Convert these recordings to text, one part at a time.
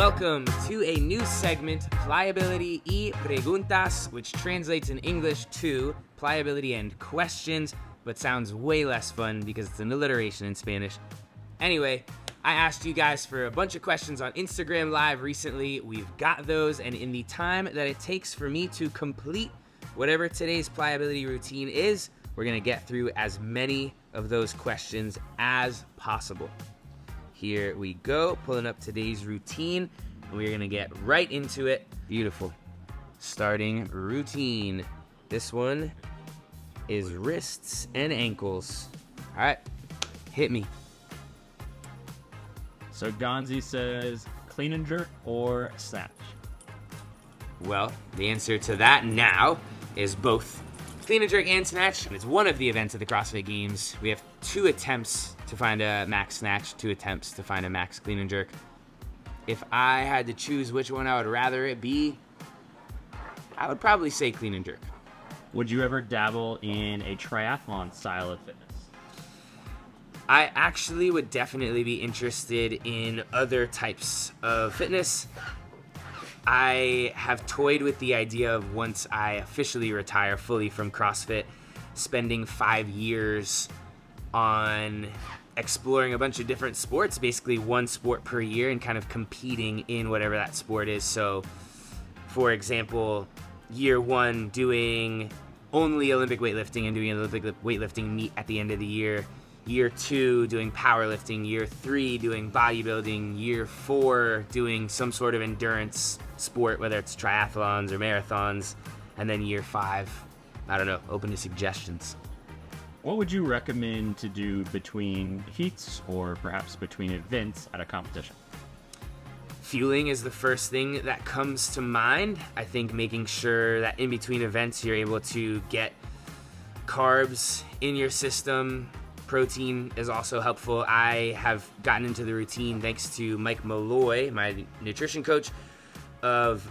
Welcome to a new segment, Pliability y Preguntas, which translates in English to Pliability and Questions, but sounds way less fun because it's an alliteration in Spanish. Anyway, I asked you guys for a bunch of questions on Instagram Live recently. We've got those, and in the time that it takes for me to complete whatever today's pliability routine is, we're going to get through as many of those questions as possible. Here we go, pulling up today's routine, and we're gonna get right into it. Beautiful. Starting routine. This one is wrists and ankles. All right, hit me. So Gonzi says clean and jerk or snatch? Well, the answer to that now is both. Clean and jerk and snatch. It's one of the events of the CrossFit Games. We have 2 attempts to find a max snatch, 2 attempts to find a max clean and jerk. If I had to choose which one I would rather it be, I would probably say clean and jerk. Would you ever dabble in a triathlon style of fitness? I actually would definitely be interested in other types of fitness. I have toyed with the idea of once I officially retire fully from CrossFit, spending 5 years on exploring a bunch of different sports, basically one sport per year, and kind of competing in whatever that sport is. So, for example, year 1 doing only Olympic weightlifting and doing an Olympic weightlifting meet at the end of the year. Year 2 doing powerlifting. Year 3 doing bodybuilding. Year 4 doing some sort of endurance sport, whether it's triathlons or marathons. And then year 5, I don't know, open to suggestions. What would you recommend to do between heats or perhaps between events at a competition? Fueling is the first thing that comes to mind. I think making sure that in between events you're able to get carbs in your system. Protein is also helpful. I have gotten into the routine thanks to Mike Malloy, my nutrition coach, of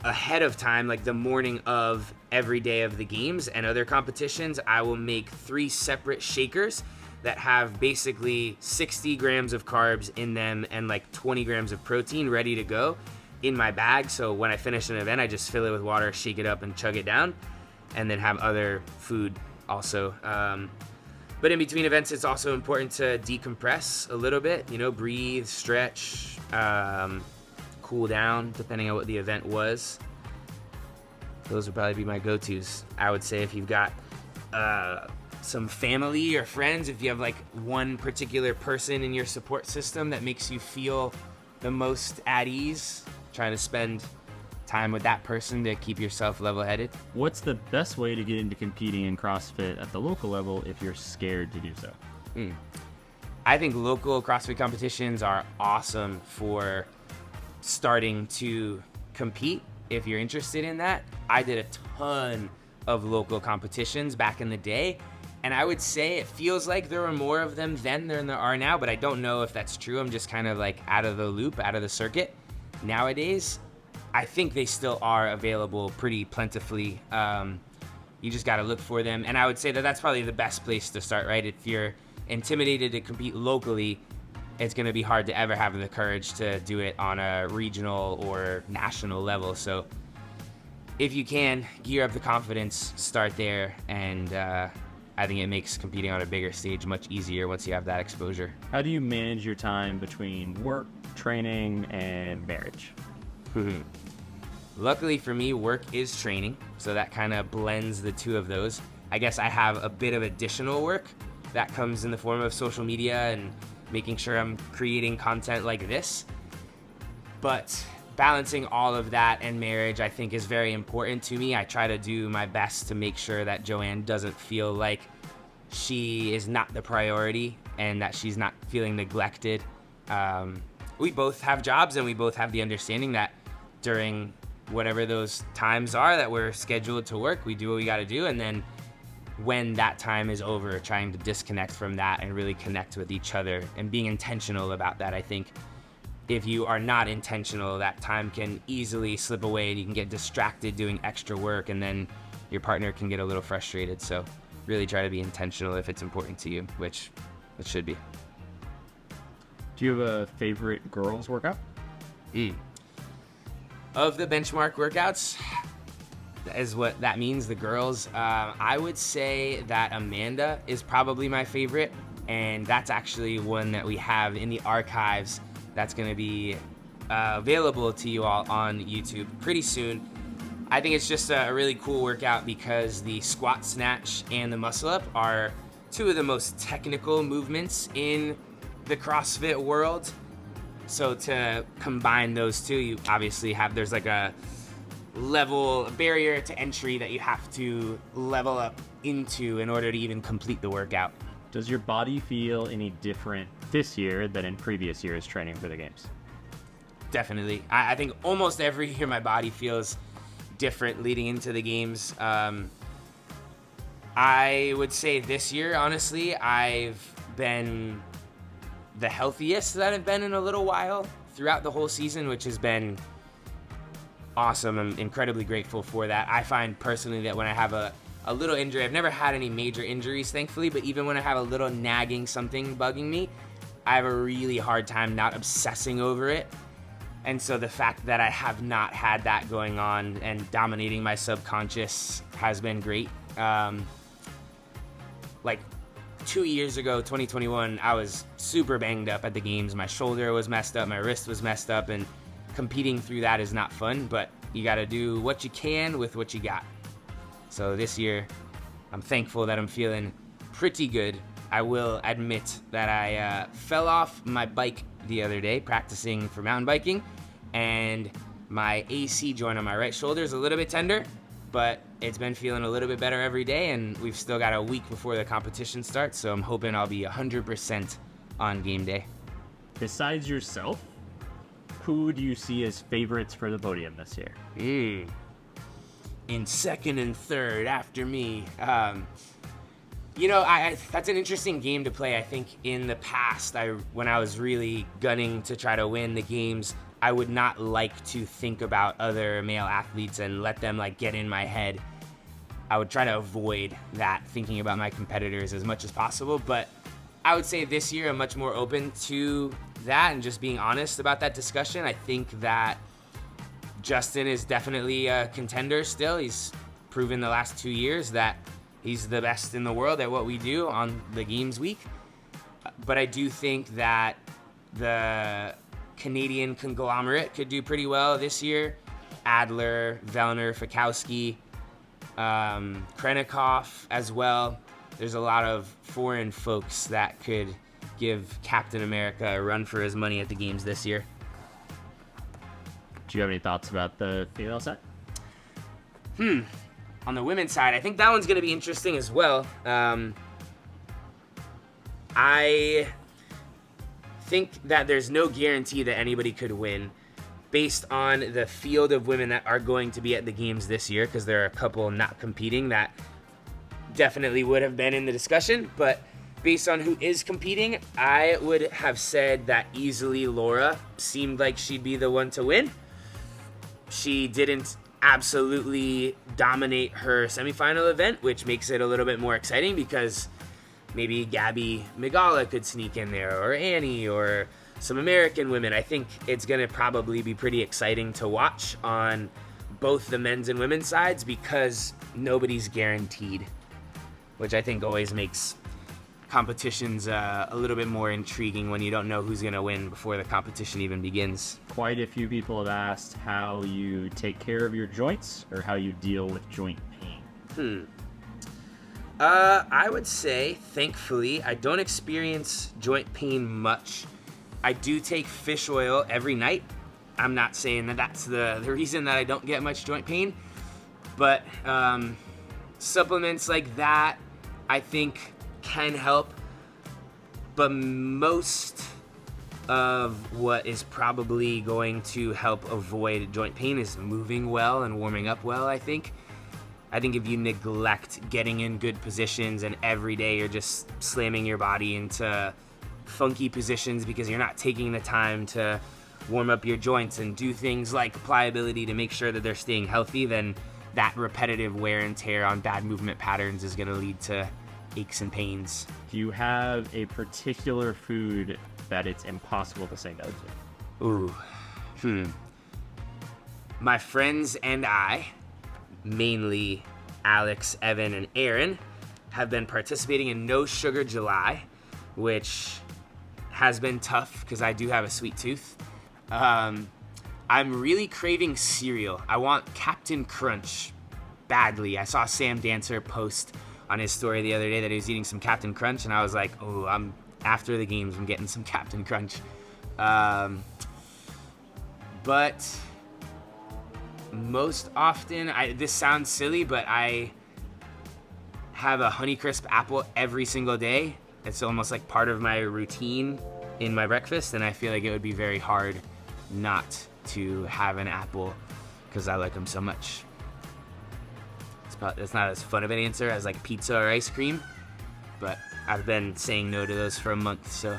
ahead of time, like the morning of every day of the games and other competitions, I will make 3 separate shakers that have basically 60 grams of carbs in them and like 20 grams of protein ready to go in my bag. So when I finish an event, I just fill it with water, shake it up, and chug it down, and then have other food also. But in between events, it's also important to decompress a little bit, breathe, stretch, cool down, depending on what the event was. Those would probably be my go-tos. I would say if you've got some family or friends, if you have like one particular person in your support system that makes you feel the most at ease, trying to spend time with that person to keep yourself level-headed. What's the best way to get into competing in CrossFit at the local level if you're scared to do so? I think local CrossFit competitions are awesome for starting to compete if you're interested in that. I did a ton of local competitions back in the day, and I would say it feels like there were more of them then than there are now, but I don't know if that's true. I'm just kind of like out of the loop, out of the circuit. Nowadays, I think they still are available pretty plentifully. You just got to look for them. And I would say that that's probably the best place to start, right? If you're intimidated to compete locally, it's going to be hard to ever have the courage to do it on a regional or national level. So if you can, gear up the confidence, start there. And I think it makes competing on a bigger stage much easier once you have that exposure. How do you manage your time between work, training, and marriage? Luckily for me, work is training, so that kind of blends the two of those. I guess I have a bit of additional work that comes in the form of social media and making sure I'm creating content like this. But balancing all of that and marriage, I think, is very important to me. I try to do my best to make sure that Joanne doesn't feel like she is not the priority and that she's not feeling neglected. We both have jobs, and we both have the understanding that during whatever those times are that we're scheduled to work, we do what we got to do, and then when that time is over, trying to disconnect from that and really connect with each other and being intentional about that. I think if you are not intentional, that time can easily slip away and you can get distracted doing extra work, and then your partner can get a little frustrated. So really try to be intentional if it's important to you, which it should be. Do you have a favorite girls workout? Of the benchmark workouts, is what that means, the girls, I would say that Amanda is probably my favorite, and that's actually one that we have in the archives that's going to be available to you all on YouTube pretty soon. I think it's just a really cool workout because the squat snatch and the muscle up are two of the most technical movements in the CrossFit world. So to combine those two, you obviously there's like a barrier to entry that you have to level up into in order to even complete the workout. Does your body feel any different this year than in previous years training for the games? Definitely. I think almost every year my body feels different leading into the games. I would say this year, honestly, I've been the healthiest that I've been in a little while throughout the whole season, which has been awesome. I'm incredibly grateful for that. I find personally that when I have a little injury, I've never had any major injuries, thankfully, but even when I have a little nagging something bugging me, I have a really hard time not obsessing over it. And so the fact that I have not had that going on and dominating my subconscious has been great. Like 2 years ago, 2021, I was super banged up at the games. My shoulder was messed up, my wrist was messed up, and competing through that is not fun, but you got to do what you can with what you got. So this year, I'm thankful that I'm feeling pretty good. I will admit that I fell off my bike the other day practicing for mountain biking, and my AC joint on my right shoulder is a little bit tender, but it's been feeling a little bit better every day, and we've still got a week before the competition starts, so I'm hoping I'll be 100% on game day. Besides yourself, who do you see as favorites for the podium this year? In second and third after me. That's an interesting game to play. I think in the past, when I was really gunning to try to win the games, I would not like to think about other male athletes and let them get in my head. I would try to avoid that, thinking about my competitors as much as possible. But I would say this year I'm much more open to that and just being honest about that discussion. I think that Justin is definitely a contender still. He's proven the last 2 years that he's the best in the world at what we do on the games week. But I do think that the Canadian conglomerate could do pretty well this year. Adler, Vellner, Fikowski, Krennikov as well. There's a lot of foreign folks that could give Captain America a run for his money at the games this year. Do you have any thoughts about the female side? On the women's side, I think that one's going to be interesting as well. I think that there's no guarantee that anybody could win based on the field of women that are going to be at the games this year, because there are a couple not competing that definitely would have been in the discussion. But based on who is competing, I would have said that easily Laura seemed like she'd be the one to win. She didn't absolutely dominate her semifinal event, which makes it a little bit more exciting because maybe Gabby Migala could sneak in there, or Annie, or some American women. I think it's going to probably be pretty exciting to watch on both the men's and women's sides because nobody's guaranteed, which I think always makes competitions a little bit more intriguing when you don't know who's going to win before the competition even begins. Quite a few people have asked how you take care of your joints or how you deal with joint pain. I would say, thankfully, I don't experience joint pain much. I do take fish oil every night. I'm not saying that that's the reason that I don't get much joint pain, but supplements like that, I think, can help. But most of what is probably going to help avoid joint pain is moving well and warming up well, I think. I think if you neglect getting in good positions and every day you're just slamming your body into funky positions because you're not taking the time to warm up your joints and do things like pliability to make sure that they're staying healthy, then that repetitive wear and tear on bad movement patterns is going to lead to aches and pains. Do you have a particular food that it's impossible to say no to? Ooh, My friends and I, mainly Alex, Evan, and Aaron, have been participating in No Sugar July, which has been tough because I do have a sweet tooth. I'm really craving cereal. I want Captain Crunch badly. I saw Sam Dancer post on his story the other day that he was eating some Captain Crunch, and I was like, oh, after the games, I'm getting some Captain Crunch. But most often, this sounds silly, but I have a Honeycrisp apple every single day. It's almost like part of my routine in my breakfast, and I feel like it would be very hard not to have an apple because I like them so much. It's not as fun of an answer as like pizza or ice cream, but I've been saying no to those for a month, so.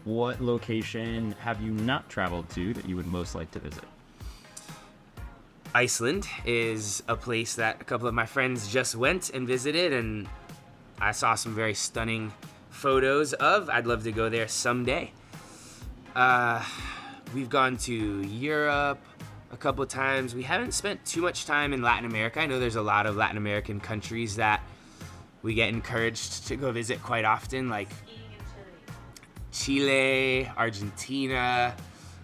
What location have you not traveled to that you would most like to visit? Iceland is a place that a couple of my friends just went and visited, and I saw some very stunning photos of. I'd love to go there someday. We've gone to Europe a couple of times. We haven't spent too much time in Latin America. I know there's a lot of Latin American countries that we get encouraged to go visit quite often, like Chile, Argentina.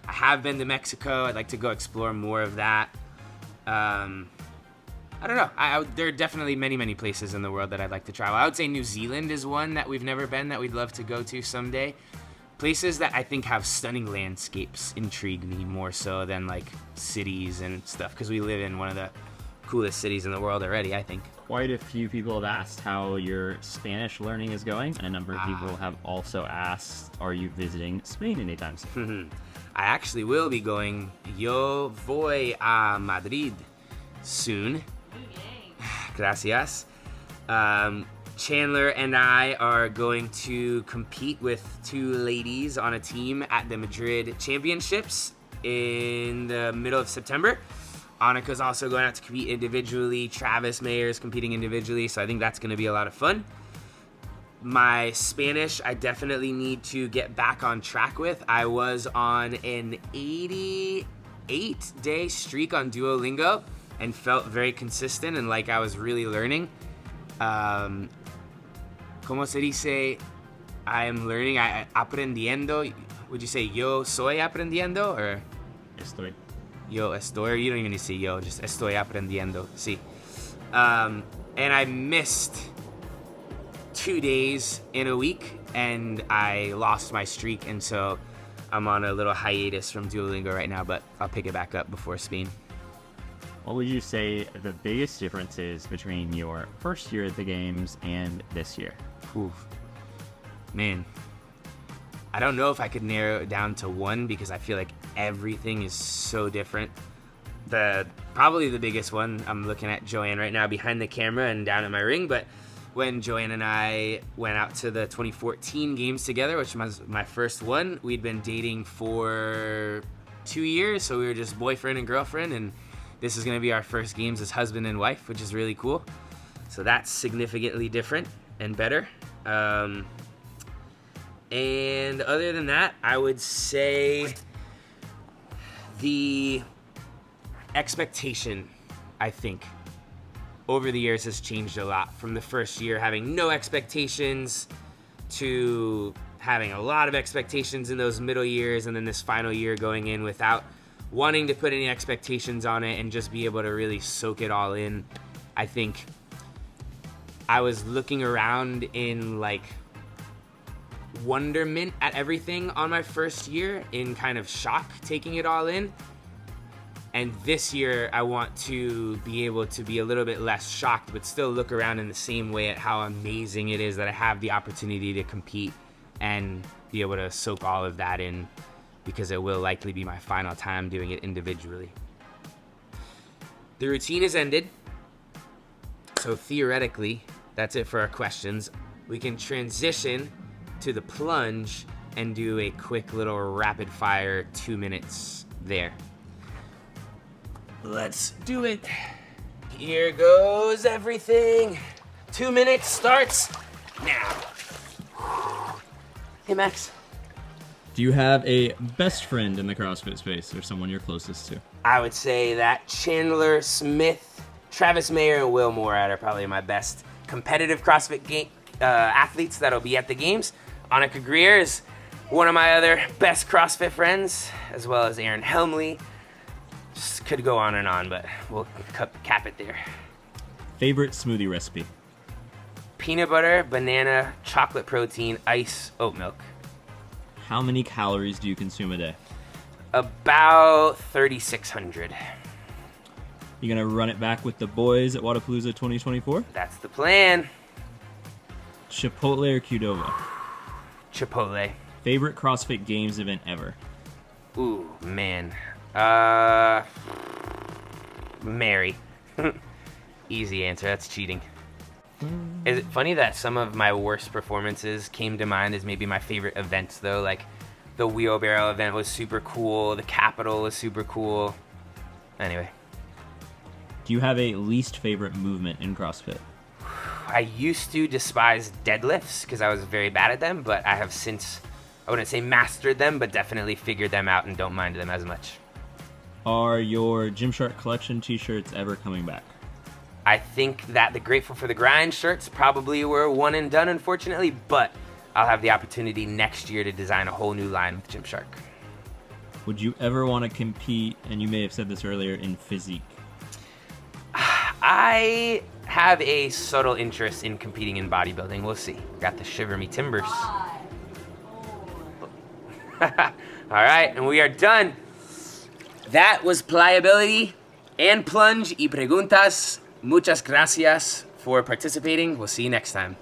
I have been to Mexico. I'd like to go explore more of that. I don't know. There are definitely many, many places in the world that I'd like to travel. I would say New Zealand is one that we've never been that we'd love to go to someday. Places that I think have stunning landscapes intrigue me more so than like cities and stuff, because we live in one of the coolest cities in the world already, I think. Quite a few people have asked how your Spanish learning is going, and a number of people have also asked, are you visiting Spain anytime soon? I actually will be going. Yo voy a Madrid soon. Gracias. Chandler and I are going to compete with two ladies on a team at the Madrid Championships in the middle of September. Annika's also going out to compete individually. Travis Mayer's competing individually, so I think that's going to be a lot of fun. My Spanish, I definitely need to get back on track with. I was on an 88-day streak on Duolingo and felt very consistent and like I was really learning. ¿Cómo se dice? I am learning, aprendiendo. Would you say yo soy aprendiendo or? Estoy. Yo estoy. You don't even need to say yo, just estoy aprendiendo. Sí. And I missed 2 days in a week and I lost my streak, and so I'm on a little hiatus from Duolingo right now, but I'll pick it back up before Spain. What would you say the biggest difference is between your first year at the games and this year? Oof. Man, I don't know if I could narrow it down to one because I feel like everything is so different. Probably the biggest one, I'm looking at Joanne right now behind the camera and down at my ring, but when Joanne and I went out to the 2014 games together, which was my first one, we'd been dating for 2 years, so we were just boyfriend and girlfriend, and this is going to be our first games as husband and wife, which is really cool. So that's significantly different and better. And other than that, I would say the expectation, I think, over the years has changed a lot. From the first year having no expectations to having a lot of expectations in those middle years, and then this final year going in without wanting to put any expectations on it and just be able to really soak it all in. I think I was looking around in like wonderment at everything on my first year, in kind of shock taking it all in. And this year I want to be able to be a little bit less shocked, but still look around in the same way at how amazing it is that I have the opportunity to compete and be able to soak all of that in, because it will likely be my final time doing it individually. The routine has ended, so theoretically, that's it for our questions. We can transition to the plunge and do a quick little rapid fire 2 minutes there. Let's do it. Here goes everything. 2 minutes starts now. Hey, Max. Do you have a best friend in the CrossFit space or someone you're closest to? I would say that Chandler Smith, Travis Mayer, and Will Morad are probably my best competitive CrossFit athletes that'll be at the games. Annika Greer is one of my other best CrossFit friends, as well as Aaron Helmley. Just could go on and on, but we'll cap it there. Favorite smoothie recipe? Peanut butter, banana, chocolate protein, ice, oat milk. How many calories do you consume a day? About 3,600. You gonna run it back with the boys at Wodapalooza 2024? That's the plan. Chipotle or Qdoba? Chipotle. Favorite CrossFit Games event ever? Ooh, man. Mary. Easy answer, that's cheating. Is it funny that some of my worst performances came to mind as maybe my favorite events though? Like the wheelbarrow event was super cool, the Capitol was super cool. Anyway. Do you have a least favorite movement in CrossFit? I used to despise deadlifts because I was very bad at them, but I have since, I wouldn't say mastered them, but definitely figured them out and don't mind them as much. Are your Gymshark collection t-shirts ever coming back? I think that the Grateful for the Grind shirts probably were one and done, unfortunately, but I'll have the opportunity next year to design a whole new line with Gymshark. Would you ever want to compete, and you may have said this earlier, in physique? I have a subtle interest in competing in bodybuilding. We'll see. Got the shiver me timbers. 5, 4. All right, and we are done. That was Pliability and Plunge y Preguntas. Muchas gracias for participating. We'll see you next time.